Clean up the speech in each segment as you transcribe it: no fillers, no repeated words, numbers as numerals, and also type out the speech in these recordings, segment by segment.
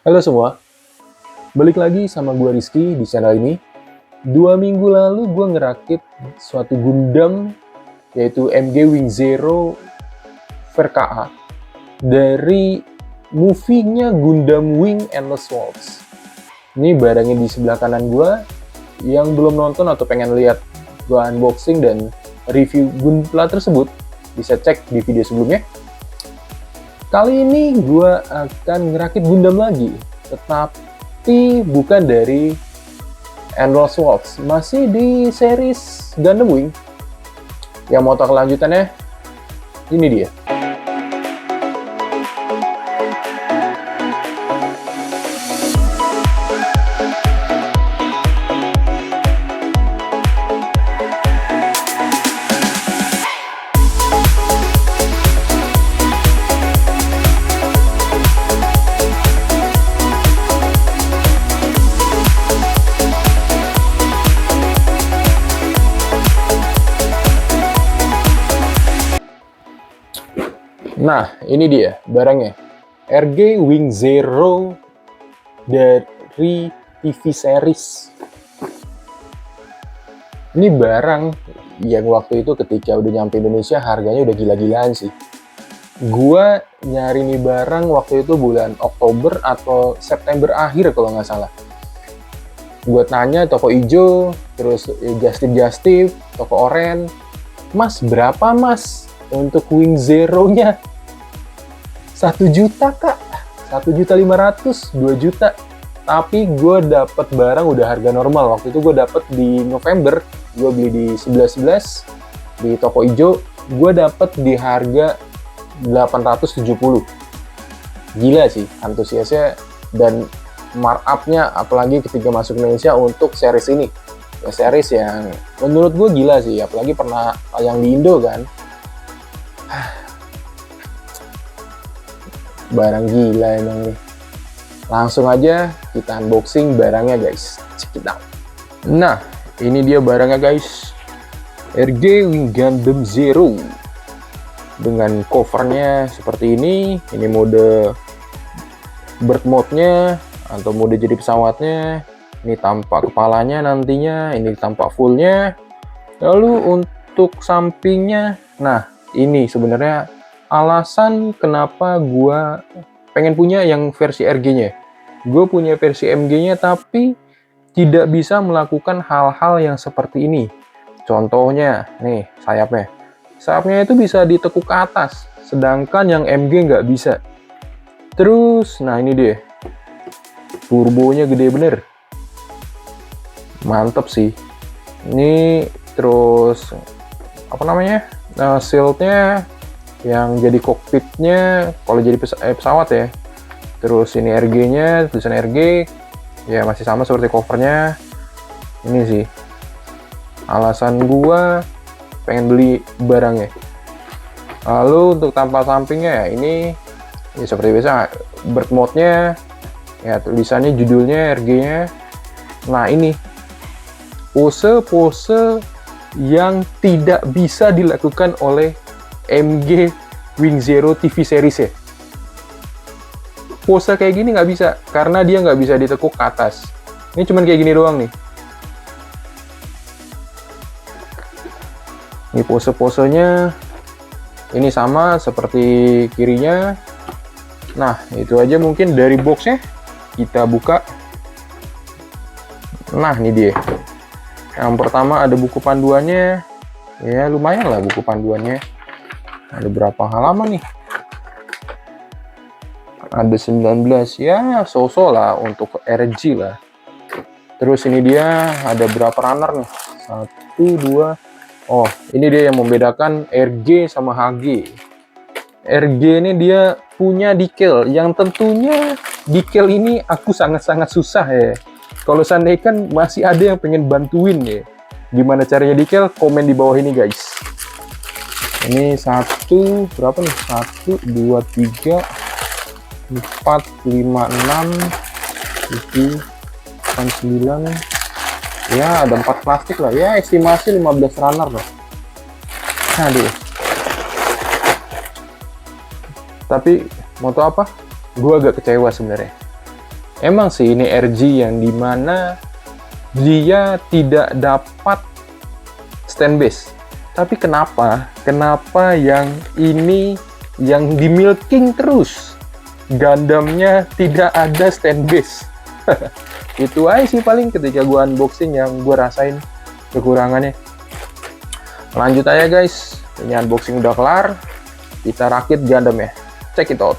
Halo semua, balik lagi sama gue Rizky di channel ini. 2 minggu lalu gue ngerakit suatu Gundam yaitu MG Wing Zero VRKA dari movie-nya Gundam Wing Endless Waltz. Ini barangnya di sebelah kanan gue. Yang belum nonton atau pengen lihat gue unboxing dan review Gunpla tersebut bisa cek di video sebelumnya. Kali ini gue akan ngerakit Gundam lagi, tetapi bukan dari Endless Waltz, masih di series Gundam Wing. Yang mau tahu kelanjutannya, ini dia. Nah, ini dia barangnya. RG Wing Zero dari TV series. Ini barang yang waktu itu ketika udah nyampe Indonesia harganya udah gila-gilaan sih. Gua nyari nih barang waktu itu bulan Oktober atau September akhir kalau nggak salah. Gue tanya toko ijo, terus Justip, toko oren, Mas berapa mas untuk Wing Zero-nya? 1 juta kak, 1.500.000, 2 juta. Tapi gue dapet barang udah harga normal. Waktu itu gue dapet di November, gue beli di 11.11 di toko ijo, gue dapet di harga 870. Gila sih antusiasnya dan markup-nya, apalagi ketika masuk Indonesia untuk series ini. Ya, series yang menurut gue gila sih, apalagi pernah tayang di Indo kan. Barang gila emang nih. Langsung aja kita unboxing barangnya guys. Check it out. Nah, ini dia barangnya guys. RG Wing Gundam Zero. Dengan covernya seperti ini. Ini mode bird mode-nya atau mode jadi pesawatnya. Ini tampak kepalanya nantinya. Ini tampak fullnya. Lalu untuk sampingnya, nah ini sebenarnya alasan kenapa gue pengen punya yang versi RG-nya. Gue punya versi MG-nya tapi tidak bisa melakukan hal-hal yang seperti ini. Contohnya, nih sayapnya. Sayapnya itu bisa ditekuk ke atas, sedangkan yang MG nggak bisa. Terus, nah ini dia. Turbonya gede bener. Mantep sih. Ini terus, apa namanya, shield-nya yang jadi kokpitnya kalau jadi pesawat ya. Terus ini RG-nya, tulisan RG ya masih sama seperti covernya. Ini sih alasan gua pengen beli barangnya. Lalu untuk tampak sampingnya ya ini ya seperti biasa bird mode-nya ya, tulisannya judulnya RG-nya. Nah ini pose-pose yang tidak bisa dilakukan oleh MG Wing Zero TV series ya. Pose kayak gini nggak bisa karena dia nggak bisa ditekuk ke atas. Ini cuman kayak gini doang nih. Ini pose-posenya ini sama seperti kirinya. Nah itu aja mungkin dari boxnya. Kita buka. Nah ini dia. Yang pertama ada buku panduannya. Ya lumayan lah buku panduannya. Ada berapa halaman nih? Ada 19 ya, so-so lah untuk RG lah. Terus ini dia ada berapa runner nih? 1, 2. Oh, ini dia yang membedakan RG sama HG. RG ini dia punya decal yang tentunya decal ini aku sangat-sangat susah ya. Kalau seandainya kan masih ada yang pengen bantuin ya. Gimana caranya decal? Komen di bawah ini guys. Ini berapa nih? 1, 2, 3, 4, 5, 6, 7, 8, 9. Ya, ada 4 plastik lah. Ya, estimasi 15 runner loh. Aduh. Tapi, mau tau apa? Gue agak kecewa sebenarnya. Emang sih ini RG yang dimana dia tidak dapat stand base. Tapi kenapa? Kenapa yang ini yang di milking terus? Gundamnya tidak ada stand base. Itu aja sih paling ketika gua unboxing yang gua rasain kekurangannya. Lanjut aja guys. Ini unboxing udah kelar. Kita rakit Gundam ya. Check it out.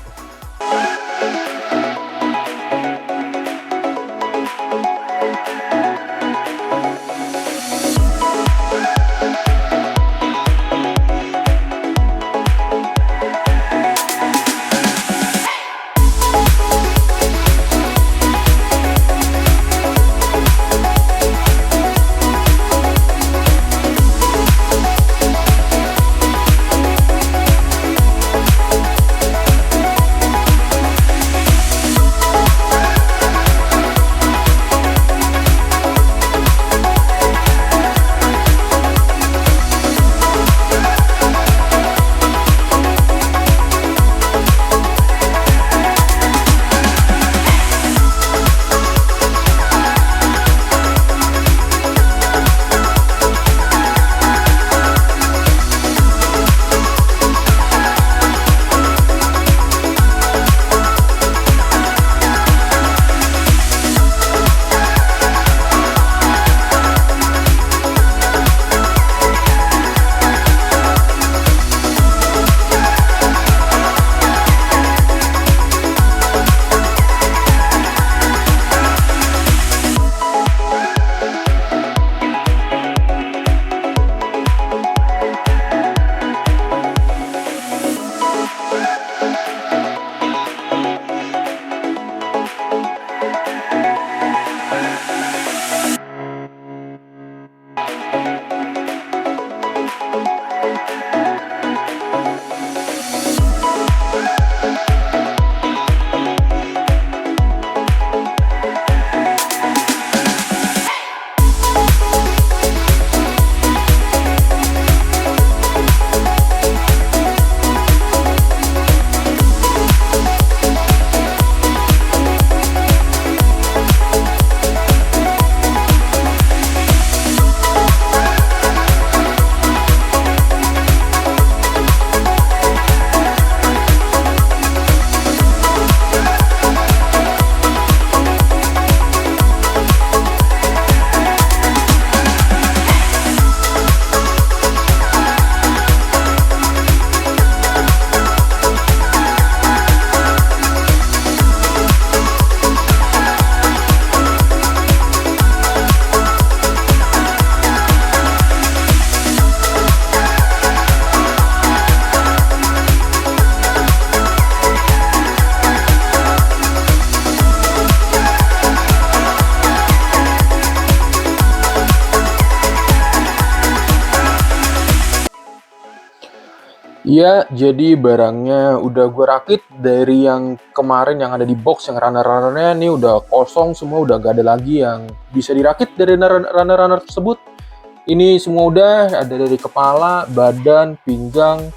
Iya, jadi barangnya udah gue rakit dari yang kemarin yang ada di box, yang runner-runnernya ini udah kosong semua, udah gak ada lagi yang bisa dirakit dari runner-runner tersebut. Ini semua udah ada dari kepala, badan, pinggang,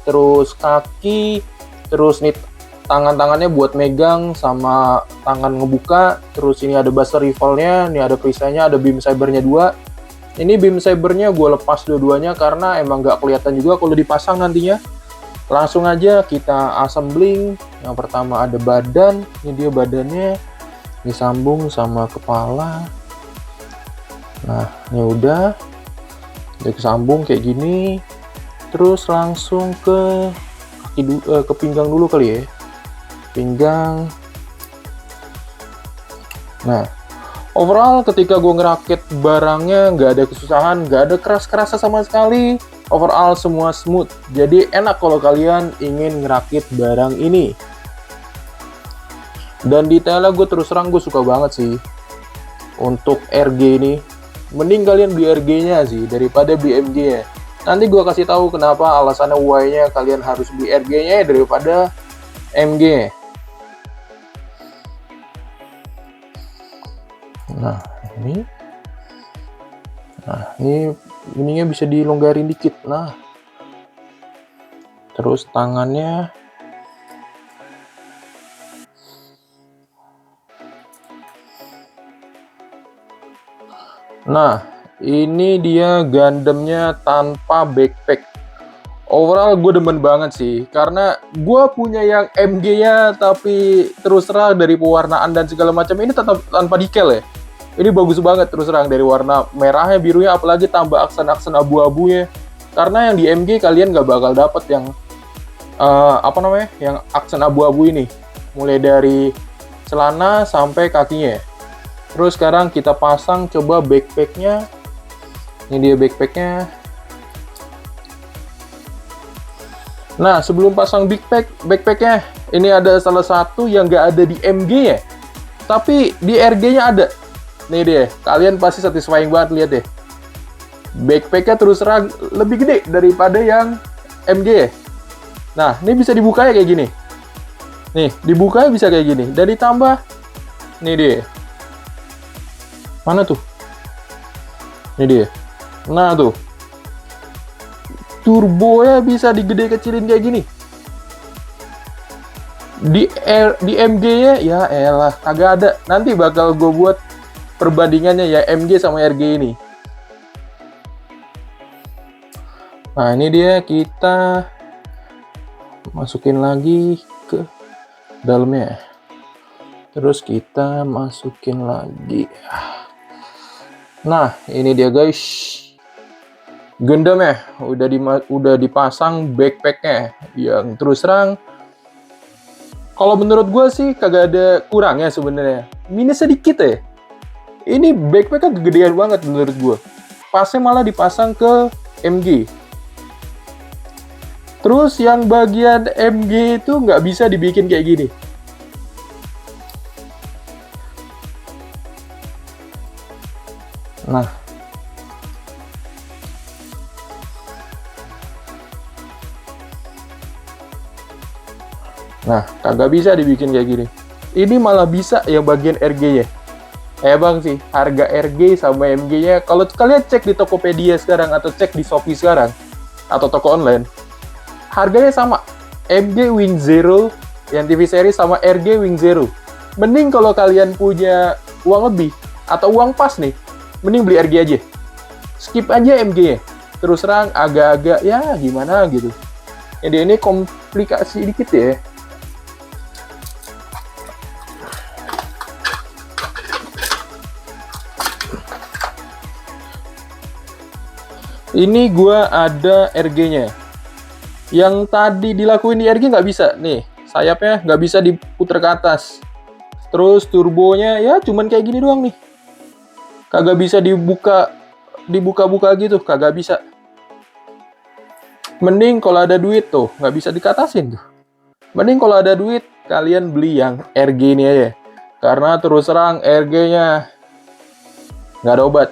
terus kaki, terus nih tangan-tangannya buat megang sama tangan ngebuka, terus ini ada buster rifle-nya, ini ada perisainya, ada beam sabernya 2. Ini beam sabernya gue lepas dua-duanya karena emang nggak kelihatan juga kalau dipasang nantinya. Langsung aja kita assembling. Yang pertama ada badan, ini dia badannya disambung sama kepala. Nah, ini udah disambung kayak gini. Terus langsung ke ke pinggang dulu kali ya. Pinggang. Nah, overall ketika gue ngerakit barangnya nggak ada kesusahan, nggak ada keras-kerasa sama sekali. Overall semua smooth. Jadi enak kalau kalian ingin ngerakit barang ini. Dan detailnya gue terus terang gue suka banget sih. Untuk RG ini, mending kalian beli RG-nya sih daripada beli MG-nya. Nanti gue kasih tahu kenapa alasannya why-nya kalian harus beli RG-nya daripada MG. Nah, ini ininya bisa dilonggarin dikit. Nah, terus tangannya Nah, ini dia Gundamnya tanpa backpack. Overall gue demen banget sih, karena gue punya yang MG ya, tapi terus terang dari pewarnaan dan segala macam ini tetap tanpa decal ya. Ini bagus banget terus terang, dari warna merahnya, birunya, apalagi tambah aksen-aksen abu-abunya. Karena yang di MG kalian nggak bakal dapet yang apa namanya, yang aksen abu-abu ini, mulai dari celana sampai kakinya. Terus sekarang kita pasang coba backpacknya. Ini dia backpacknya. Nah, sebelum pasang backpacknya, ini ada salah satu yang nggak ada di MG ya, tapi di RG-nya ada. Nih deh, kalian pasti satisfying banget, lihat deh. Backpacknya terus terang lebih gede daripada yang MG ya. Nah, ini bisa dibuka ya kayak gini. Nih, dibuka bisa kayak gini. Dan ditambah, nih deh. Mana tuh? Ini dia. Nah tuh. Turbonya bisa digede kecilin kayak gini. Di MG-nya ya elah kagak ada. Nanti bakal gue buat perbandingannya ya MG sama RG ini. Nah, ini dia, kita masukin lagi ke dalamnya. Terus kita masukin lagi. Nah, ini dia guys. Gundam ya, udah dipasang backpacknya, yang terus terang kalau menurut gue sih kagak ada kurangnya sebenarnya, minus sedikit ya. Ini backpacknya kegedean banget menurut gue, pasnya malah dipasang ke MG. Terus yang bagian MG itu nggak bisa dibikin kayak gini. Nah, kagak bisa dibikin kayak gini. Ini malah bisa yang bagian RG-nya. Bang sih, harga RG sama MG-nya, kalau kalian cek di Tokopedia sekarang, atau cek di Shopee sekarang, atau toko online, harganya sama. MG Wing Zero yang TV series sama RG Wing Zero. Mending kalau kalian punya uang lebih, atau uang pas nih, mending beli RG aja. Skip aja MG-nya. Terus terang agak-agak, ya gimana gitu. Ini komplikasi dikit ya. Ini gua ada RG-nya. Yang tadi dilakuin di RG nggak bisa. Nih, sayapnya nggak bisa diputer ke atas. Terus turbonya ya cuman kayak gini doang nih. Kagak bisa dibuka-buka gitu, kagak bisa. Mending kalau ada duit tuh, nggak bisa dikatasin tuh. Mending kalau ada duit, kalian beli yang RG ini aja. Karena terus terang RG-nya nggak ada obat.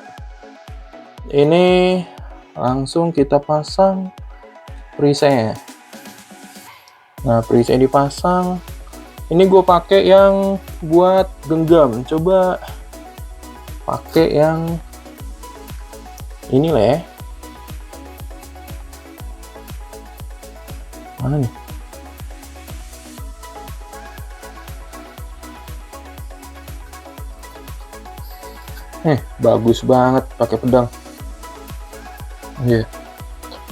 Ini langsung kita pasang perisainya. Nah, perisai dipasang. Ini gue pakai yang buat genggam. Coba pakai yang ini lah ya. Mana nih? Bagus banget pakai pedang.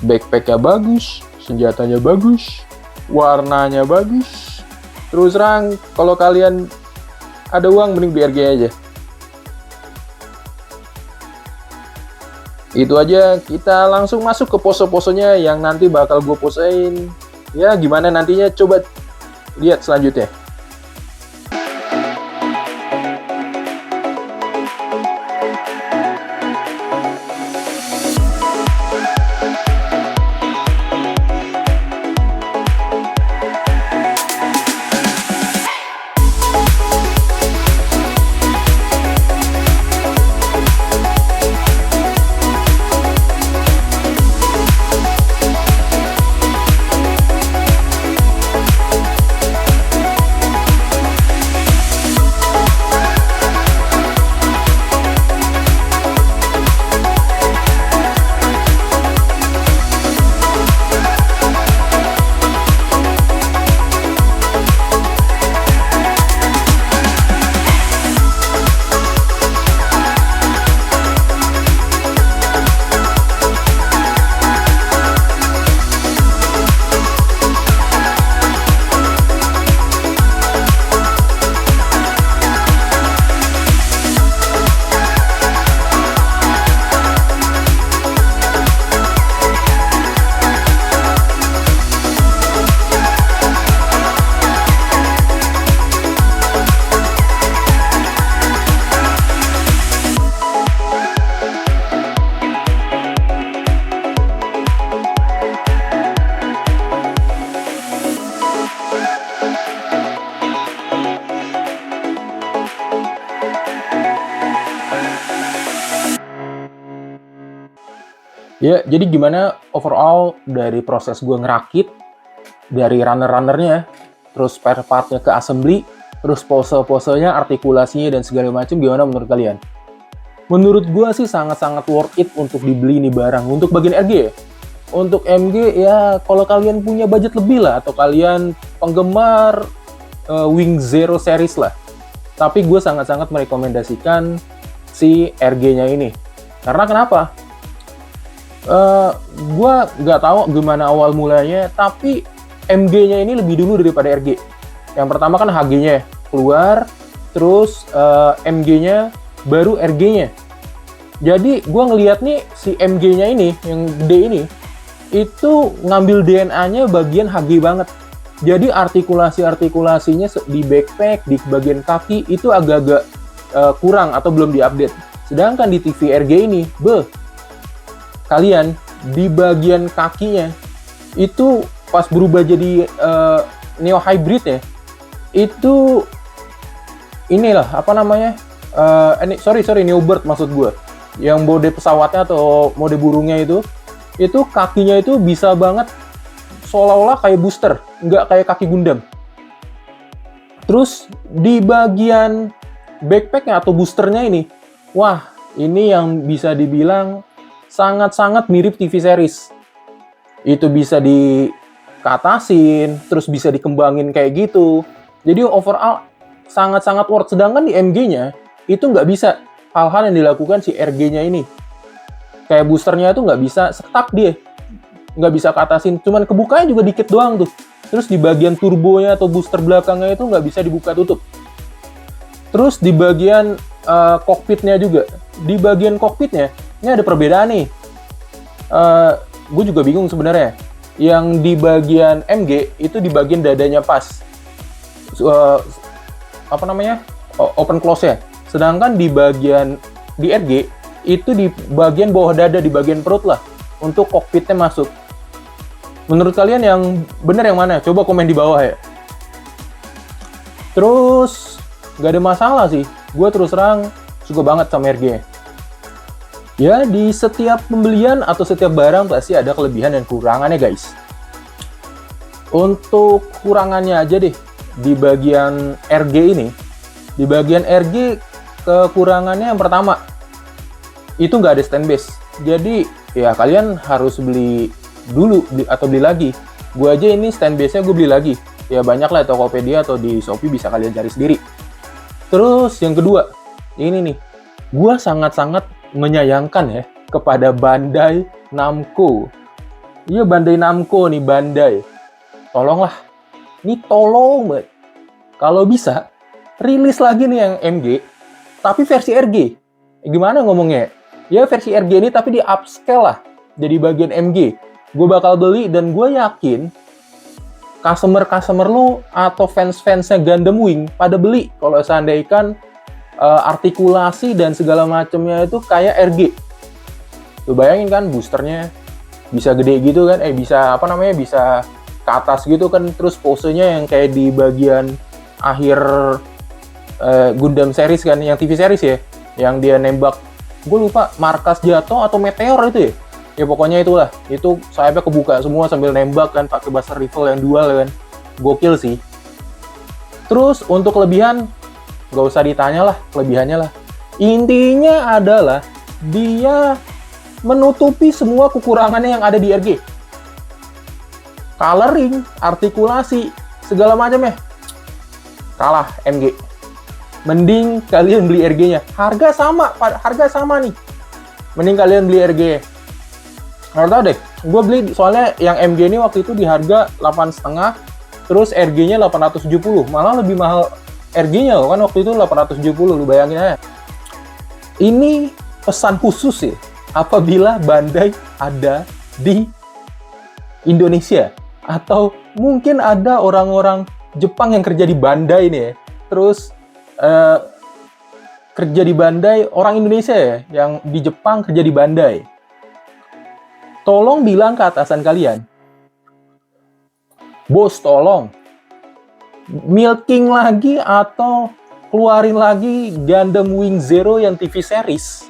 Backpacknya bagus, senjatanya bagus, warnanya bagus. Terus terang, kalau kalian ada uang mending beli RG aja. Itu aja, kita langsung masuk ke pose-posenya yang nanti bakal gue posein. Ya gimana nantinya, coba lihat selanjutnya. Ya, jadi gimana overall dari proses gue ngerakit, dari runner-runnernya, terus spare partnya ke assembly, terus pose-posenya, artikulasinya, dan segala macam, gimana menurut kalian? Menurut gue sih sangat-sangat worth it untuk dibeli nih barang. Untuk bagian RG ya, untuk MG ya kalau kalian punya budget lebih lah, atau kalian penggemar Wing Zero series lah. Tapi gue sangat-sangat merekomendasikan si RG-nya ini. Karena kenapa? Gue nggak tahu gimana awal mulanya, tapi MG-nya ini lebih dulu daripada RG. Yang pertama kan HG-nya keluar, terus MG-nya, baru RG-nya. Jadi gue ngeliat nih si MG-nya ini, yang gede ini, itu ngambil DNA-nya bagian HG banget. Jadi artikulasinya di backpack, di bagian kaki, itu agak-agak kurang atau belum diupdate. Sedangkan di TV RG ini, kalian di bagian kakinya itu pas berubah jadi neo hybrid ya, itu inilah apa namanya, neo bird maksud gue, yang mode pesawatnya atau mode burungnya itu kakinya itu bisa banget seolah-olah kayak booster, nggak kayak kaki Gundam. Terus di bagian backpacknya atau boosternya ini, wah ini yang bisa dibilang sangat-sangat mirip TV series. Itu bisa dikatasin, terus bisa dikembangin kayak gitu. Jadi overall sangat-sangat worth. Sedangkan di MG-nya itu nggak bisa hal-hal yang dilakukan si RG-nya ini. Kayak boosternya itu nggak bisa stuck dia. Nggak bisa katasin, cuman kebukanya juga dikit doang tuh. Terus di bagian turbonya atau booster belakangnya itu nggak bisa dibuka tutup. Terus di bagian kokpitnya juga. Di bagian kokpitnya, ini ada perbedaan nih. Gue juga bingung sebenarnya. Yang di bagian MG itu di bagian dadanya pas, apa namanya, open close ya. Sedangkan di bagian di RG itu di bagian bawah dada, di bagian perut lah, untuk kokpitnya masuk. Menurut kalian yang bener yang mana? Coba komen di bawah ya. Terus gak ada masalah sih. Gue terus terang suka banget sama RG. Ya, di setiap pembelian atau setiap barang pasti ada kelebihan dan kekurangannya, guys. Untuk kurangannya aja deh, di bagian RG ini. Di bagian RG, kekurangannya yang pertama, itu nggak ada stand base. Jadi, ya kalian harus beli dulu atau beli lagi. Gue aja ini stand base-nya gue beli lagi. Ya banyak lah, Tokopedia atau di Shopee bisa kalian cari sendiri. Terus yang kedua, ini nih. Gue sangat-sangat menyayangkan ya kepada Bandai Namco. Iya, Bandai Namco nih, Bandai. Tolonglah. Ini tolong banget. Kalau bisa, rilis lagi nih yang MG, tapi versi RG. Gimana ngomongnya? Ya versi RG ini tapi di upscale lah. Jadi bagian MG. Gue bakal beli dan gue yakin customer lu atau fans-fansnya Gundam Wing pada beli kalau seandainya artikulasi dan segala macamnya itu kayak RG. Lu bayangin kan boosternya bisa gede gitu kan, bisa apa namanya, bisa ke atas gitu kan, terus posenya yang kayak di bagian akhir Gundam series kan, yang TV series ya, yang dia nembak, gue lupa markas jatuh atau meteor itu ya. Ya pokoknya itulah, itu sayapnya kebuka semua sambil nembak kan, pakai Buster Rifle yang dual kan. Gokil sih. Terus untuk kelebihan, gak usah ditanya lah kelebihannya lah. Intinya adalah dia menutupi semua kekurangannya yang ada di RG. Coloring, artikulasi, segala macamnya kalah MG. Mending kalian beli RG-nya. Harga sama nih. Mending kalian beli RG. Nggak tahu deh, gue beli soalnya yang MG ini waktu itu di harga 8,5, terus RG-nya 870. Malah lebih mahal RG-nya loh, kan waktu itu 870, lu bayangin aja. Ini pesan khusus ya, apabila Bandai ada di Indonesia. Atau mungkin ada orang-orang Jepang yang kerja di Bandai nih ya. Terus kerja di Bandai, orang Indonesia ya, yang di Jepang kerja di Bandai. Tolong bilang ke atasan kalian, bos tolong milking lagi atau keluarin lagi Gundam Wing Zero yang TV series.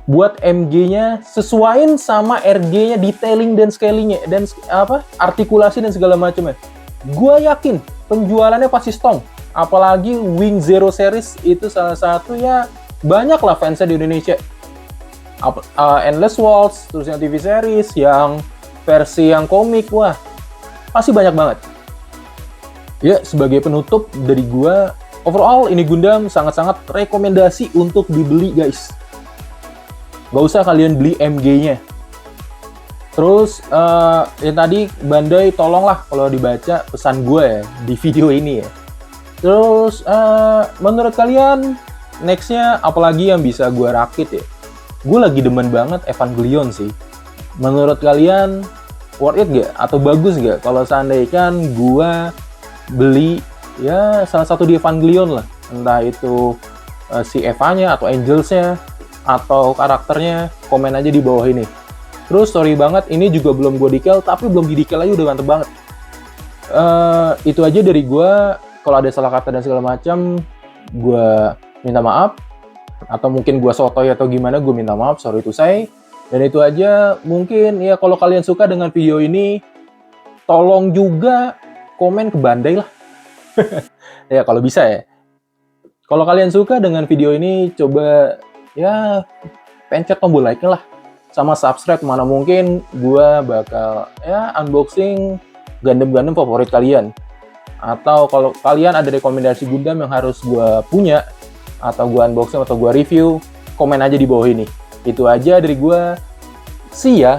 buat MG-nya sesuaiin sama RG-nya, detailing dan scalingnya dan artikulasi dan segala macamnya. Gua yakin penjualannya pasti strong. Apalagi Wing Zero series itu salah satu ya, banyak lah fansnya di Indonesia. Endless Waltz, terus yang TV series, yang versi yang komik, wah pasti banyak banget. Ya, sebagai penutup dari gua, overall ini Gundam sangat-sangat rekomendasi untuk dibeli guys. Gak usah kalian beli MG-nya. Terus ya tadi Bandai tolonglah kalau dibaca pesan gue ya di video ini ya. Terus menurut kalian nextnya apalagi yang bisa gue rakit ya? Gue lagi demen banget Evangelion sih. Menurut kalian worth it gak? Atau bagus gak kalau seandainya gue beli ya salah satu di Evangelion lah, entah itu si Eva-nya atau Angels-nya atau karakternya, komen aja di bawah ini. Terus sorry banget, ini juga belum gue detail, tapi belum di detail aja udah mantep banget. Itu aja dari gue. Kalau ada salah kata dan segala macam, gue minta maaf. Atau mungkin gue sotoy atau gimana, gue minta maaf, sorry to say. Dan itu aja, mungkin ya kalau kalian suka dengan video ini, tolong juga komen ke Bandai lah. Ya kalau bisa ya. Kalau kalian suka dengan video ini, coba ya pencet tombol like-nya lah. Sama subscribe, mana mungkin gue bakal ya unboxing Gundam-Gundam favorit kalian. Atau kalau kalian ada rekomendasi Gundam yang harus gue punya, atau gue unboxing atau gue review, komen aja di bawah ini. Itu aja dari gue. See ya!